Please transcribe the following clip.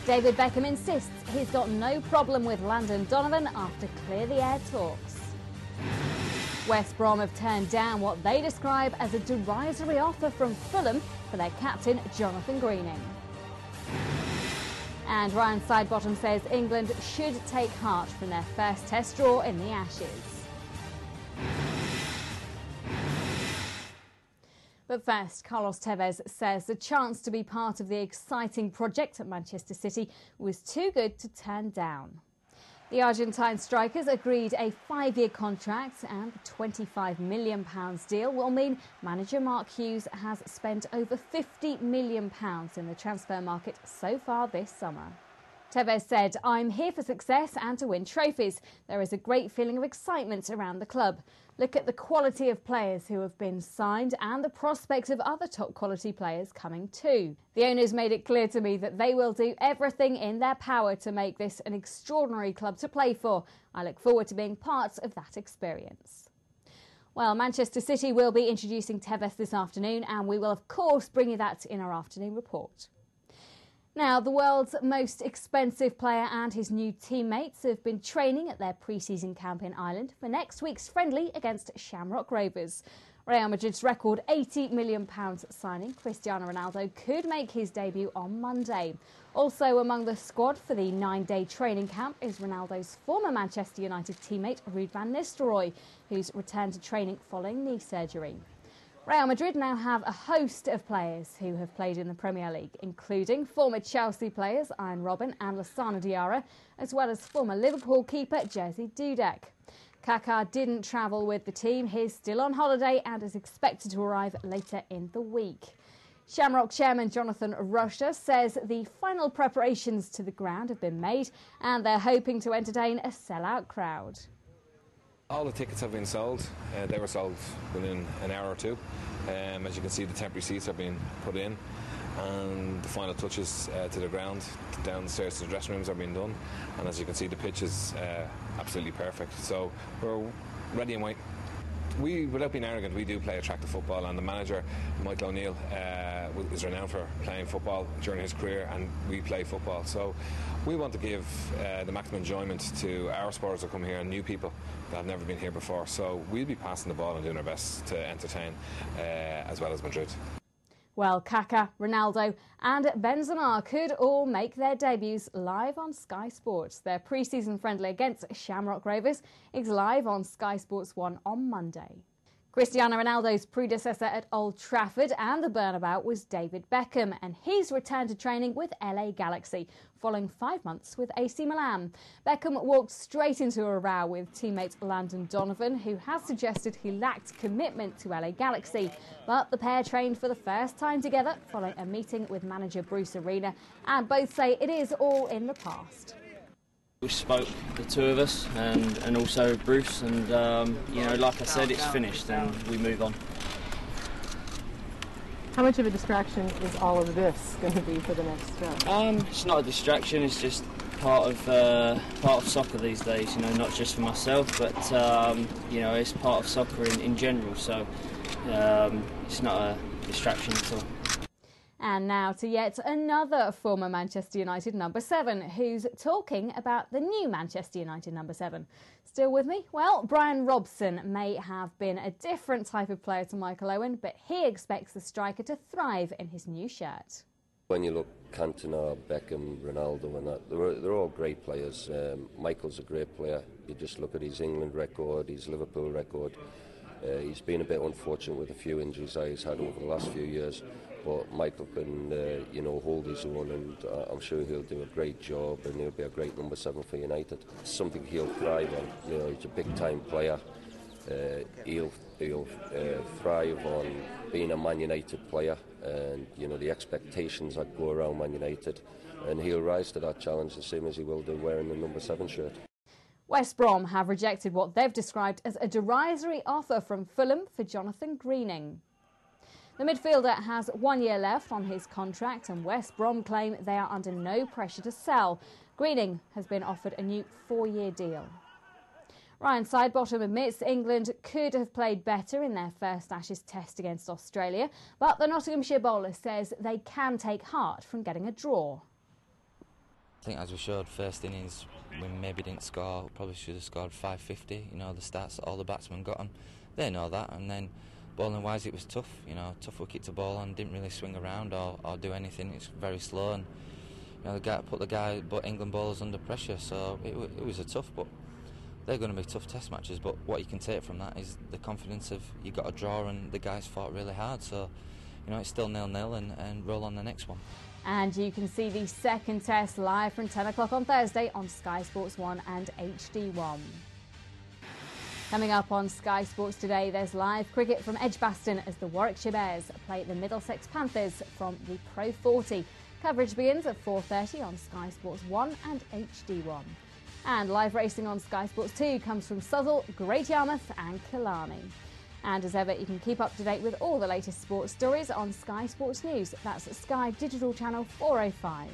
David Beckham insists he's got no problem with Landon Donovan after clear-the-air talks. West Brom have turned down what they describe as a derisory offer from Fulham for their captain Jonathan Greening. And Ryan Sidebottom says England should take heart from their first test draw in the Ashes. But first, Carlos Tevez says the chance to be part of the exciting project at Manchester City was too good to turn down. The Argentine strikers agreed a 5-year contract, and the £25 million deal will mean manager Mark Hughes has spent over £50 million in the transfer market so far this summer. Tevez said, "I'm here for success and to win trophies. There is a great feeling of excitement around the club. Look at the quality of players who have been signed and the prospect of other top quality players coming too. The owners made it clear to me that they will do everything in their power to make this an extraordinary club to play for. I look forward to being part of that experience." Well, Manchester City will be introducing Tevez this afternoon, and we will of course bring you that in our afternoon report. Now, the world's most expensive player and his new teammates have been training at their pre-season camp in Ireland for next week's friendly against Shamrock Rovers. Real Madrid's record £80 million signing, Cristiano Ronaldo, could make his debut on Monday. Also among the squad for the 9-day training camp is Ronaldo's former Manchester United teammate Ruud van Nistelrooy, who's returned to training following knee surgery. Real Madrid now have a host of players who have played in the Premier League, including former Chelsea players Arjen Robben and Lassana Diarra, as well as former Liverpool keeper Jerzy Dudek. Kaká didn't travel with the team. He's still on holiday and is expected to arrive later in the week. Shamrock chairman Jonathan Rocha says the final preparations to the ground have been made and they're hoping to entertain a sellout crowd. All the tickets have been sold. They were sold within an hour or two. As you can see, the temporary seats are being put in, and the final touches to the ground, downstairs to the dressing rooms, are being done. And as you can see, the pitch is absolutely perfect. So we're ready and waiting. Without being arrogant, we do play attractive football, and the manager, Michael O'Neill, is renowned for playing football during his career, and we play football. So we want to give the maximum enjoyment to our supporters who come here and new people that have never been here before. So we'll be passing the ball and doing our best to entertain, as well as Madrid. Well, Kaká, Ronaldo and Benzema could all make their debuts live on Sky Sports. Their pre-season friendly against Shamrock Rovers is live on Sky Sports 1 on Monday. Cristiano Ronaldo's predecessor at Old Trafford and the Bernabeu was David Beckham, and he's returned to training with LA Galaxy following 5 months with AC Milan. Beckham walked straight into a row with teammate Landon Donovan, who has suggested he lacked commitment to LA Galaxy. But the pair trained for the first time together following a meeting with manager Bruce Arena, and both say it is all in the past. We spoke, the two of us, and also Bruce, and you know, like I said, it's finished and we move on. How much of a distraction is all of this going to be for the next round? It's not a distraction. It's just part of soccer these days. You know, not just for myself, but you know, it's part of soccer in general. So it's not a distraction at all. And now to yet another former Manchester United number 7 who's talking about the new Manchester United number 7. Still with me? Well, Brian Robson may have been a different type of player to Michael Owen, but he expects the striker to thrive in his new shirt. When you look Cantona, Beckham, Ronaldo and that, they're all great players. Michael's a great player. You just look at his England record, his Liverpool record. He's been a bit unfortunate with a few injuries he's had over the last few years, but Michael can, you know, hold his own, and I'm sure he'll do a great job, and he'll be a great number 7 for United. It's something he'll thrive on. You know, he's a big-time player. He'll thrive on being a Man United player, and you know the expectations that go around Man United, and he'll rise to that challenge the same as he will do wearing the number 7 shirt. West Brom have rejected what they've described as a derisory offer from Fulham for Jonathan Greening. The midfielder has 1 year left on his contract, and West Brom claim they are under no pressure to sell. Greening has been offered a new 4-year deal. Ryan Sidebottom admits England could have played better in their first Ashes test against Australia, but the Nottinghamshire bowler says they can take heart from getting a draw. I think as we showed first innings, we maybe didn't score, probably should have scored 550, you know, the stats that all the batsmen got on. They know that, and then bowling wise it was tough, you know, tough wicket to bowl on, didn't really swing around or do anything, it's very slow, and you know, but England bowlers under pressure, so it was a tough, but they're going to be tough test matches, but what you can take from that is the confidence of you got a draw and the guys fought really hard, so you know, it's still 0-0 and roll on the next one. And you can see the second test live from 10 o'clock on Thursday on Sky Sports 1 and HD1. Coming up on Sky Sports today, there's live cricket from Edgbaston as the Warwickshire Bears play the Middlesex Panthers from the Pro 40. Coverage begins at 4:30 on Sky Sports 1 and HD1. And live racing on Sky Sports 2 comes from Southall, Great Yarmouth and Killarney. And as ever, you can keep up to date with all the latest sports stories on Sky Sports News. That's Sky Digital Channel 405.